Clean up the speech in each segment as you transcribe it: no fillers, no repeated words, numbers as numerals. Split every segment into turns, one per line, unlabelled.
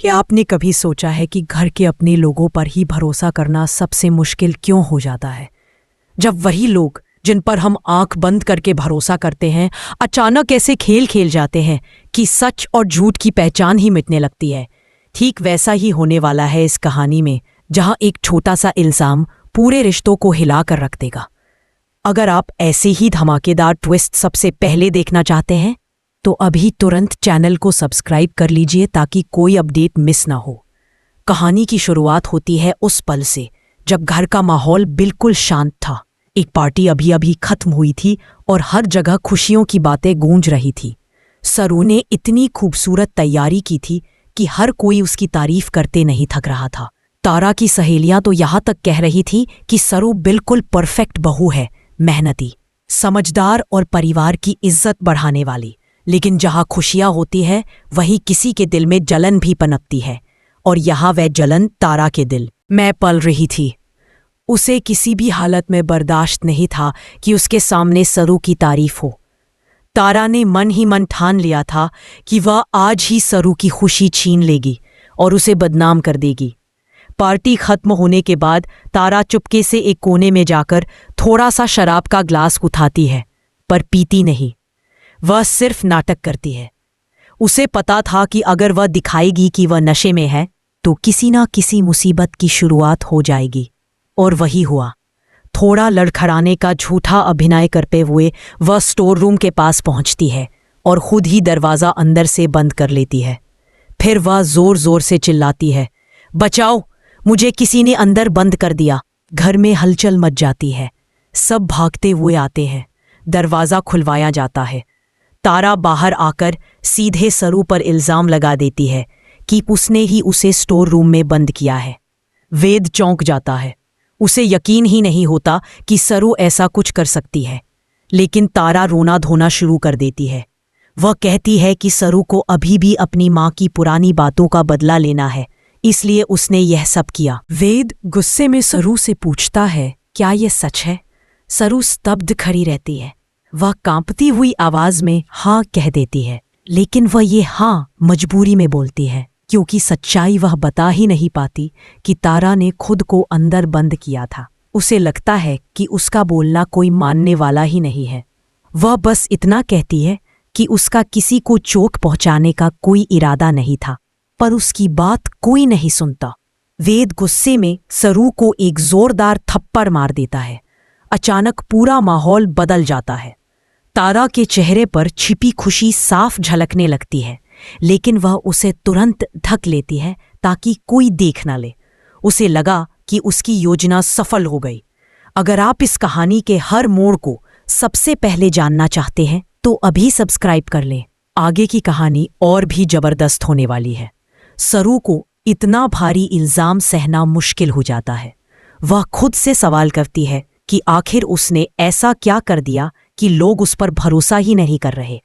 क्या आपने कभी सोचा है कि घर के अपने लोगों पर ही भरोसा करना सबसे मुश्किल क्यों हो जाता है? जब वही लोग जिन पर हम आंख बंद करके भरोसा करते हैं अचानक ऐसे खेल खेल जाते हैं कि सच और झूठ की पहचान ही मिटने लगती है। ठीक वैसा ही होने वाला है इस कहानी में, जहां एक छोटा सा इल्जाम पूरे रिश्तों को हिला कर रख देगा। अगर आप ऐसे ही धमाकेदार ट्विस्ट सबसे पहले देखना चाहते हैं तो अभी तुरंत चैनल को सब्सक्राइब कर लीजिए ताकि कोई अपडेट मिस ना हो। कहानी की शुरुआत होती है उस पल से जब घर का माहौल बिल्कुल शांत था। एक पार्टी अभी अभी खत्म हुई थी और हर जगह खुशियों की बातें गूंज रही थी। सरू ने इतनी खूबसूरत तैयारी की थी कि हर कोई उसकी तारीफ करते नहीं थक रहा था। तारा की सहेलियां तो यहाँ तक कह रही थी कि सरू बिल्कुल परफेक्ट बहू है, मेहनती, समझदार और परिवार की इज्जत बढ़ाने वाली। लेकिन जहां खुशियां होती है वहीं किसी के दिल में जलन भी पनपती है, और यहाँ वह जलन तारा के दिल में पल रही थी। उसे किसी भी हालत में बर्दाश्त नहीं था कि उसके सामने सरू की तारीफ हो। तारा ने मन ही मन ठान लिया था कि वह आज ही सरू की खुशी छीन लेगी और उसे बदनाम कर देगी। पार्टी खत्म होने के बाद तारा चुपके से एक कोने में जाकर थोड़ा सा शराब का ग्लास उठाती है, पर पीती नहीं। वह सिर्फ नाटक करती है। उसे पता था कि अगर वह दिखाएगी कि वह नशे में है तो किसी ना किसी मुसीबत की शुरुआत हो जाएगी, और वही हुआ। थोड़ा लड़खड़ाने का झूठा अभिनय करते हुए वह स्टोर रूम के पास पहुंचती है और खुद ही दरवाज़ा अंदर से बंद कर लेती है। फिर वह जोर जोर से चिल्लाती है, बचाओ, मुझे किसी ने अंदर बंद कर दिया। घर में हलचल मच जाती है। सब भागते हुए आते हैं। दरवाज़ा खुलवाया जाता है। तारा बाहर आकर सीधे सरू पर इल्जाम लगा देती है कि उसने ही उसे स्टोर रूम में बंद किया है। वेद चौंक जाता है। उसे यकीन ही नहीं होता कि सरू ऐसा कुछ कर सकती है। लेकिन तारा रोना धोना शुरू कर देती है। वह कहती है कि सरू को अभी भी अपनी माँ की पुरानी बातों का बदला लेना है, इसलिए उसने यह सब किया। वेद गुस्से में सरू से पूछता है, क्या यह सच है? सरू स्तब्ध खड़ी रहती है। वह कांपती हुई आवाज में हाँ कह देती है, लेकिन वह ये हाँ मजबूरी में बोलती है, क्योंकि सच्चाई वह बता ही नहीं पाती कि तारा ने खुद को अंदर बंद किया था। उसे लगता है कि उसका बोलना कोई मानने वाला ही नहीं है। वह बस इतना कहती है कि उसका किसी को चोट पहुंचाने का कोई इरादा नहीं था, पर उसकी बात कोई नहीं सुनता। वेद गुस्से में सरू को एक जोरदार थप्पड़ मार देता है। अचानक पूरा माहौल बदल जाता है। तारा के चेहरे पर छिपी खुशी साफ झलकने लगती है, लेकिन वह उसे तुरंत ढक लेती है ताकि कोई देख न ले। उसे लगा कि उसकी योजना सफल हो गई। अगर आप इस कहानी के हर मोड़ को सबसे पहले जानना चाहते हैं तो अभी सब्सक्राइब कर लें। आगे की कहानी और भी जबरदस्त होने वाली है। सरू को इतना भारी इल्जाम सहना मुश्किल हो जाता है। वह खुद से सवाल करती है कि आखिर उसने ऐसा क्या कर दिया कि लोग उस पर भरोसा ही नहीं कर रहे।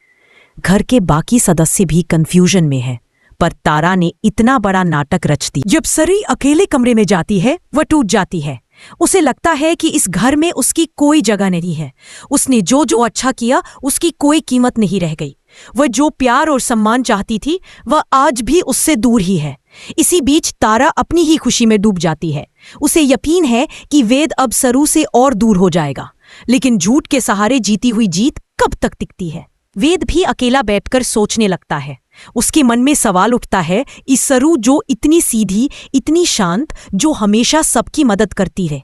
घर के बाकी सदस्य भी कंफ्यूजन में हैं, पर तारा ने इतना बड़ा नाटक रच दिया। जब सरी अकेले कमरे में जाती है वह टूट जाती है। उसे लगता है कि इस घर में उसकी कोई जगह नहीं है। उसने जो जो अच्छा किया उसकी कोई कीमत नहीं रह गई। वह जो प्यार और सम्मान चाहती थी वह आज भी उससे दूर ही है। इसी बीच तारा अपनी ही खुशी में डूब जाती है। उसे यकीन है कि वेद अब सरू से और दूर हो जाएगा, लेकिन झूठ के सहारे जीती हुई जीत कब तक टिकती है? वेद भी अकेला बैठकर सोचने लगता है। उसके मन में सवाल उठता है, इस सरू जो इतनी सीधी, इतनी शांत, जो हमेशा सबकी मदद करती है,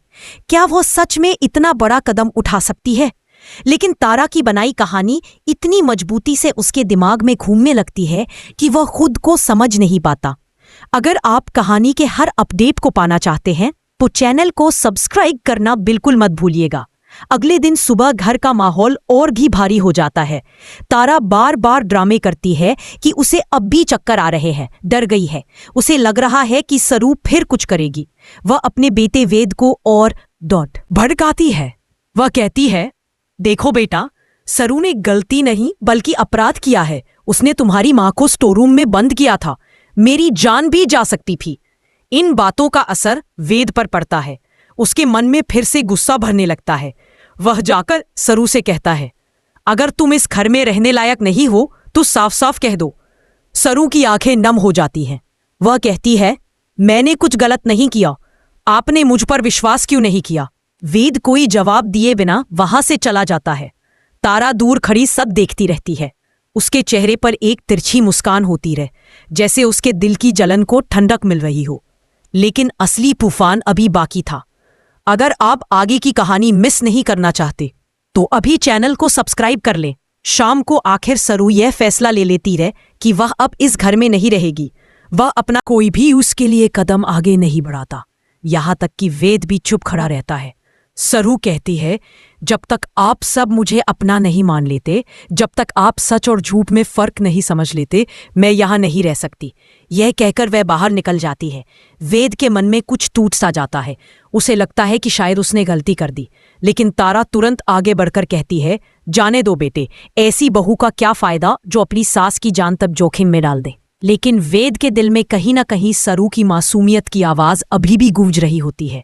क्या वह सच में इतना बड़ा कदम उठा सकती है? लेकिन तारा की बनाई कहानी इतनी मजबूती से उसके दिमाग में घूमने लगती है कि वह खुद को समझ नहीं पाता। अगर आप कहानी के हर अपडेट को पाना चाहते हैं तो चैनल को सब्सक्राइब करना बिल्कुल मत भूलिएगा। अगले दिन सुबह घर का माहौल और भी भारी हो जाता है। तारा बार बार ड्रामे करती है कि उसे अब भी चक्कर आ रहे हैं, डर गई है। उसे लग रहा है कि सरू फिर कुछ करेगी। वह अपने बेटे वेद को और भड़काती है। वह कहती है, देखो बेटा, सरू ने गलती नहीं बल्कि अपराध किया है। उसने तुम्हारी माँ को स्टोर रूम में बंद किया था। मेरी जान भी जा सकती थी। इन बातों का असर वेद पर पड़ता है। उसके मन में फिर से गुस्सा भरने लगता है। वह जाकर सरू से कहता है, अगर तुम इस घर में रहने लायक नहीं हो तो साफ साफ कह दो। सरू की आंखें नम हो जाती हैं। वह कहती है, मैंने कुछ गलत नहीं किया, आपने मुझ पर विश्वास क्यों नहीं किया? वेद कोई जवाब दिए बिना वहां से चला जाता है। तारा दूर खड़ी सब देखती रहती है। उसके चेहरे पर एक तिरछी मुस्कान होती रहे, जैसे उसके दिल की जलन को ठंडक मिल रही हो। लेकिन असली तूफान अभी बाकी था। अगर आप आगे की कहानी मिस नहीं करना चाहते तो अभी चैनल को सब्सक्राइब कर लें। शाम को आखिर सरू यह फैसला ले लेती है कि वह अब इस घर में नहीं रहेगी। वह अपना कोई भी उसके लिए कदम आगे नहीं बढ़ाता, यहां तक कि वेद भी चुप खड़ा रहता है। सरू कहती है, जब तक आप सब मुझे अपना नहीं मान लेते, जब तक आप सच और झूठ में फर्क नहीं समझ लेते, मैं यहां नहीं रह सकती। यह कहकर वह बाहर निकल जाती है। वेद के मन में कुछ टूट सा जाता है। उसे लगता है कि शायद उसने गलती कर दी। लेकिन तारा तुरंत आगे बढ़कर कहती है, जाने दो बेटे, ऐसी बहू का क्या फायदा जो अपनी सास की जान तक जोखिम में डाल दे। लेकिन वेद के दिल में कहीं ना कहीं सरू की मासूमियत की आवाज अभी भी गूंज रही होती है।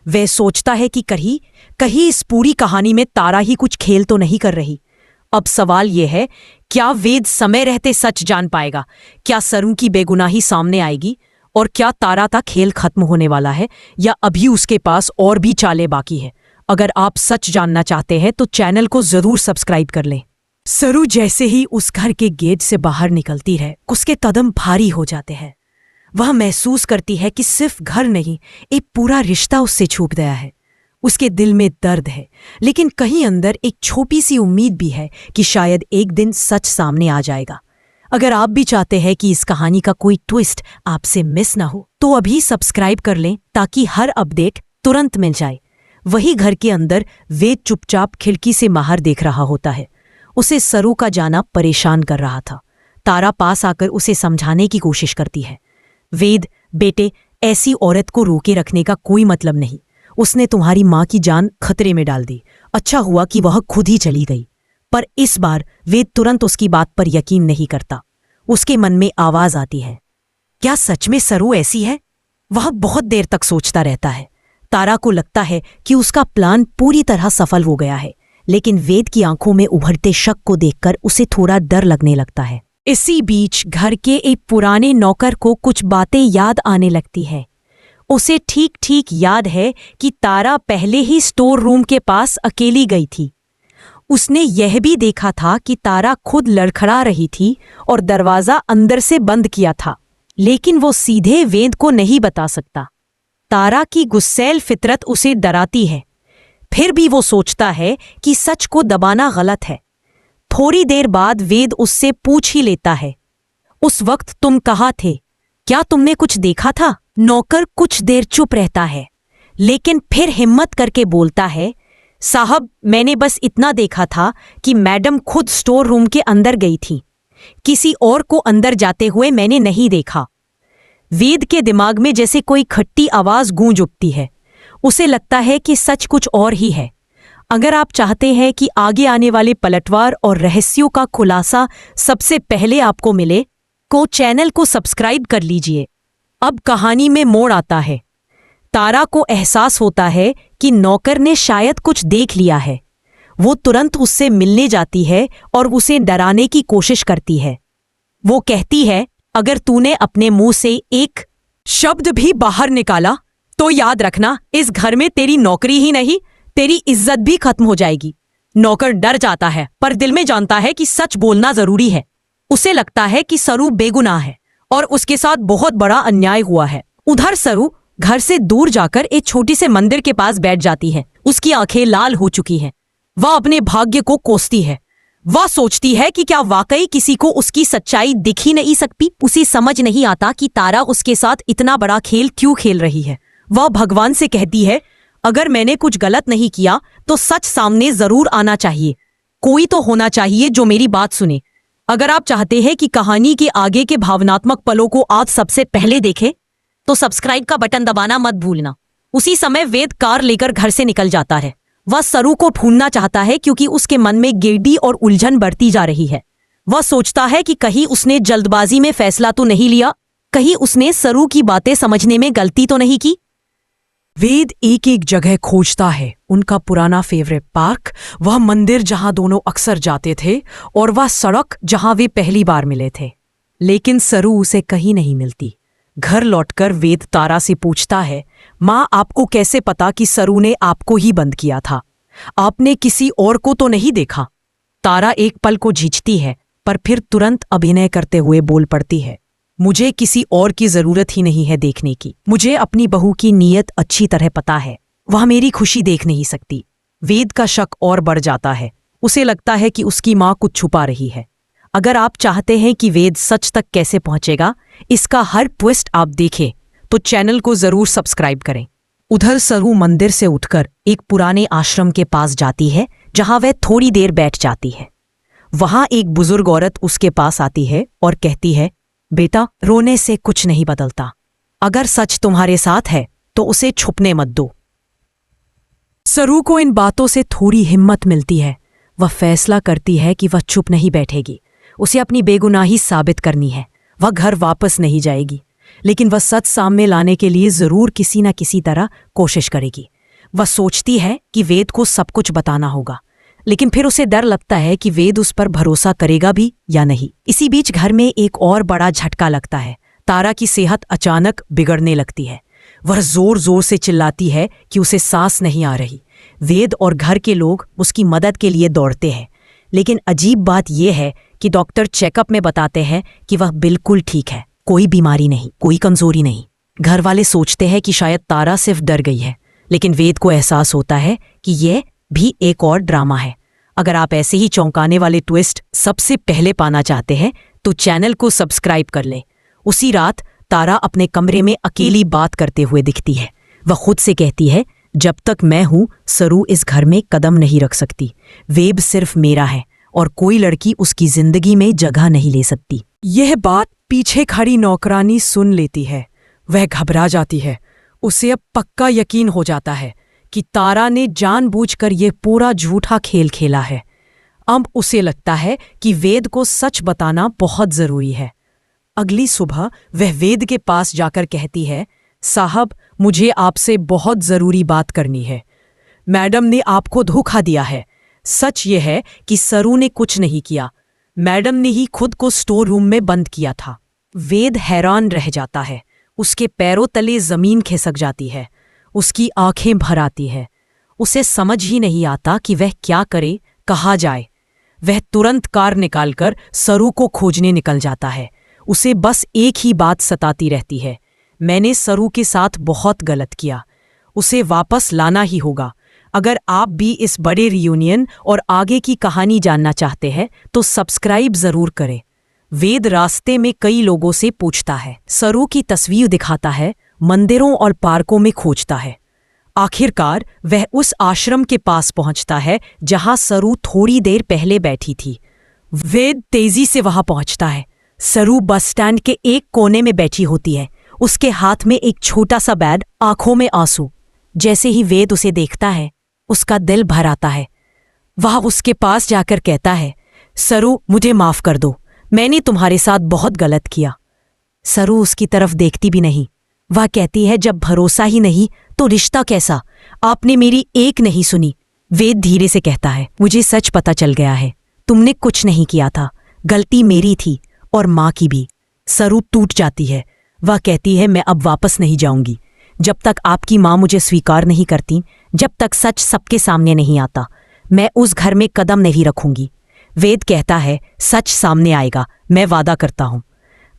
वह सोचता है कि कहीं इस पूरी कहानी में तारा ही कुछ खेल तो नहीं कर रही। अब सवाल यह है, क्या वेद समय रहते सच जान पाएगा? क्या सरू की बेगुनाही सामने आएगी? और क्या तारा का खेल खत्म होने वाला है, या अभी उसके पास और भी चालें बाकी है? अगर आप सच जानना चाहते हैं तो चैनल को जरूर सब्सक्राइब कर लें। सरू जैसे ही उस घर के गेट से बाहर निकलती है, उसके कदम भारी हो जाते हैं। वह महसूस करती है कि सिर्फ घर नहीं, एक पूरा रिश्ता उससे छूट गया है। उसके दिल में दर्द है, लेकिन कहीं अंदर एक छोटी सी उम्मीद भी है कि शायद एक दिन सच सामने आ जाएगा। अगर आप भी चाहते हैं कि इस कहानी का कोई ट्विस्ट आपसे मिस ना हो, तो अभी सब्सक्राइब कर लें ताकि हर अपडेट तुरंत मिल जाए। वही घर के अंदर वेद चुपचाप खिड़की से बाहर देख रहा होता है। उसे सरू का जाना परेशान कर रहा था। तारा पास आकर उसे समझाने की कोशिश करती है। वेद बेटे, ऐसी औरत को रोके रखने का कोई मतलब नहीं। उसने तुम्हारी माँ की जान खतरे में डाल दी। अच्छा हुआ कि वह खुद ही चली गई। पर इस बार वेद तुरंत उसकी बात पर यकीन नहीं करता। उसके मन में आवाज आती है, क्या सच में सरू ऐसी है? वह बहुत देर तक सोचता रहता है। तारा को लगता है कि उसका प्लान पूरी तरह सफल हो गया है, लेकिन वेद की आंखों में उभरते शक को देखकर उसे थोड़ा डर लगने लगता है। इसी बीच घर के एक पुराने नौकर को कुछ बातें याद आने लगती है। उसे ठीक ठीक याद है कि तारा पहले ही स्टोर रूम के पास अकेली गई थी। उसने यह भी देखा था कि तारा खुद लड़खड़ा रही थी और दरवाजा अंदर से बंद किया था, लेकिन वो सीधे वेद को नहीं बता सकता। तारा की गुस्सैल फितरत उसे डराती है, फिर भी वो सोचता है कि सच को दबाना गलत है। थोड़ी देर बाद वेद उससे पूछ ही लेता है, उस वक्त तुम कहाँ थे? क्या तुमने कुछ देखा था? नौकर कुछ देर चुप रहता है, लेकिन फिर हिम्मत करके बोलता है, साहब, मैंने बस इतना देखा था कि मैडम खुद स्टोर रूम के अंदर गई थी। किसी और को अंदर जाते हुए मैंने नहीं देखा। वेद के दिमाग में जैसे कोई खट्टी आवाज गूंज उठती है। उसे लगता है कि सच कुछ और ही है। अगर आप चाहते हैं कि आगे आने वाले पलटवार और रहस्यों का खुलासा सबसे पहले आपको मिले, तो चैनल को सब्सक्राइब कर लीजिए। अब कहानी में मोड़ आता है। तारा को एहसास होता है कि नौकर ने शायद कुछ देख लिया है। वो तुरंत उससे मिलने जाती है और उसे डराने की कोशिश करती है। वो कहती है, अगर तूने अपने मुंह से एक शब्द भी बाहर निकाला तो याद रखना, इस घर में तेरी नौकरी ही नहीं, तेरी इज्जत भी खत्म हो जाएगी। नौकर डर जाता है, पर दिल में जानता है कि सच बोलना जरूरी है। उसे लगता है कि सरू बेगुनाह है और उसके साथ बहुत बड़ा अन्याय हुआ है। उधर सरू घर से दूर जाकर एक छोटी से मंदिर के पास बैठ जाती है। उसकी आंखें लाल हो चुकी हैं। वह अपने भाग्य को कोसती है। वह सोचती है कि क्या वाकई किसी को उसकी सच्चाई दिख ही नहीं सकती। उसे समझ नहीं आता कि तारा उसके साथ इतना बड़ा खेल क्यों खेल रही है। वह भगवान से कहती है, अगर मैंने कुछ गलत नहीं किया तो सच सामने जरूर आना चाहिए। कोई तो होना चाहिए जो मेरी बात सुने। अगर आप चाहते हैं कि कहानी के आगे के भावनात्मक पलों को आप सबसे पहले देखें, तो सब्सक्राइब का बटन दबाना मत भूलना। उसी समय वेद कार लेकर घर से निकल जाता है। वह सरू को ढूंढना चाहता है क्योंकि उसके मन में गिरडी और उलझन बढ़ती जा रही है। वह सोचता है कि कहीं उसने जल्दबाजी में फैसला तो नहीं लिया, कहीं उसने सरू की बातें समझने में गलती तो नहीं की। वेद एक एक जगह खोजता है, उनका पुराना फेवरेट पार्क, वह मंदिर जहां दोनों अक्सर जाते थे, और वह सड़क जहां वे पहली बार मिले थे। लेकिन सरू उसे कहीं नहीं मिलती। घर लौटकर वेद तारा से पूछता है, माँ आपको कैसे पता कि सरू ने आपको ही बंद किया था? आपने किसी और को तो नहीं देखा? तारा एक पल को झिझकती है, पर फिर तुरंत अभिनय करते हुए बोल पड़ती है, मुझे किसी और की जरूरत ही नहीं है देखने की। मुझे अपनी बहू की नीयत अच्छी तरह पता है, वह मेरी खुशी देख नहीं सकती। वेद का शक और बढ़ जाता है। उसे लगता है कि उसकी माँ कुछ छुपा रही है। अगर आप चाहते हैं कि वेद सच तक कैसे पहुंचेगा, इसका हर ट्विस्ट आप देखें, तो चैनल को जरूर सब्सक्राइब करें। उधर सरू मंदिर से उठकर एक पुराने आश्रम के पास जाती है, जहां वह थोड़ी देर बैठ जाती है। वहां एक बुजुर्ग औरत उसके पास आती है और कहती है, बेटा, रोने से कुछ नहीं बदलता। अगर सच तुम्हारे साथ है तो उसे छुपने मत दो। सरू को इन बातों से थोड़ी हिम्मत मिलती है। वह फैसला करती है कि वह चुप नहीं बैठेगी। उसे अपनी बेगुनाही साबित करनी है। वह घर वापस नहीं जाएगी, लेकिन वह सच सामने लाने के लिए जरूर किसी न किसी तरह कोशिश करेगी। वह सोचती है कि वेद को सब कुछ बताना होगा, लेकिन फिर उसे डर लगता है कि वेद उस पर भरोसा करेगा भी या नहीं। इसी बीच घर में एक और बड़ा झटका लगता है। तारा की सेहत अचानक बिगड़ने लगती है। वह जोर जोर से चिल्लाती है कि उसे सांस नहीं आ रही। वेद और घर के लोग उसकी मदद के लिए दौड़ते हैं, लेकिन अजीब बात यह है कि डॉक्टर चेकअप में बताते हैं कि वह बिल्कुल ठीक है, कोई बीमारी नहीं, कोई कमजोरी नहीं। घर वाले सोचते हैं कि शायद तारा सिर्फ डर गई है, लेकिन वेद को एहसास होता है कि यह भी एक और ड्रामा है। अगर आप ऐसे ही चौंकाने वाले ट्विस्ट सबसे पहले पाना चाहते हैं तो चैनल को सब्सक्राइब कर लें। उसी रात तारा अपने कमरे में अकेली बात करते हुए दिखती है। वह खुद से कहती है, जब तक मैं हूं सरू इस घर में कदम नहीं रख सकती। वेब सिर्फ मेरा है और कोई लड़की उसकी जिंदगी में जगह नहीं ले सकती। यह बात पीछे खड़ी नौकरानी सुन लेती है। वह घबरा जाती है। उसे अब पक्का यकीन हो जाता है कि तारा ने जानबूझकर यह पूरा झूठा खेल खेला है। अब उसे लगता है कि वेद को सच बताना बहुत जरूरी है। अगली सुबह वह वेद के पास जाकर कहती है, साहब, मुझे आपसे बहुत जरूरी बात करनी है। मैडम ने आपको धोखा दिया है। सच यह है कि सरू ने कुछ नहीं किया। मैडम ने ही खुद को स्टोर रूम में बंद किया था। वेद हैरान रह जाता है। उसके पैरों तले जमीन खिसक जाती है। उसकी आंखें भर आती है। उसे समझ ही नहीं आता कि वह क्या करे, कहाँ जाए। वह तुरंत कार निकालकर सरू को खोजने निकल जाता है। उसे बस एक ही बात सताती रहती है, मैंने सरू के साथ बहुत गलत किया। उसे वापस लाना ही होगा। अगर आप भी इस बड़े रियूनियन और आगे की कहानी जानना चाहते हैं तो सब्सक्राइब जरूर करें। वेद रास्ते में कई लोगों से पूछता है, सरू की तस्वीर दिखाता है, मंदिरों और पार्कों में खोजता है। आखिरकार वह उस आश्रम के पास पहुंचता है जहां सरू थोड़ी देर पहले बैठी थी। वेद तेजी से वहां पहुंचता है। सरू बस स्टैंड के एक कोने में बैठी होती है। उसके हाथ में एक छोटा सा बैग, आंखों में आंसू। जैसे ही वेद उसे देखता है, उसका दिल भर आता है। वह उसके पास जाकर कहता है, सरू, मुझे माफ कर दो, मैंने तुम्हारे साथ बहुत गलत किया। सरू उसकी तरफ देखती भी नहीं। वह कहती है, जब भरोसा ही नहीं तो रिश्ता कैसा? आपने मेरी एक नहीं सुनी। वेद धीरे से कहता है, मुझे सच पता चल गया है, तुमने कुछ नहीं किया था, गलती मेरी थी और माँ की भी। सरू टूट जाती है। वह कहती है, मैं अब वापस नहीं जाऊंगी। जब तक आपकी माँ मुझे स्वीकार नहीं करती, जब तक सच सबके सामने नहीं आता, मैं उस घर में कदम नहीं रखूंगी। वेद कहता है, सच सामने आएगा, मैं वादा करता हूं।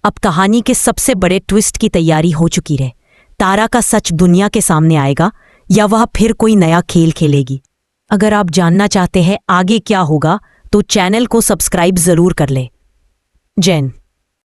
अब कहानी के सबसे बड़े ट्विस्ट की तैयारी हो चुकी है। तारा का सच दुनिया के सामने आएगा या वह फिर कोई नया खेल खेलेगी? अगर आप जानना चाहते हैं आगे क्या होगा तो चैनल को सब्सक्राइब जरूर कर लें। जैन।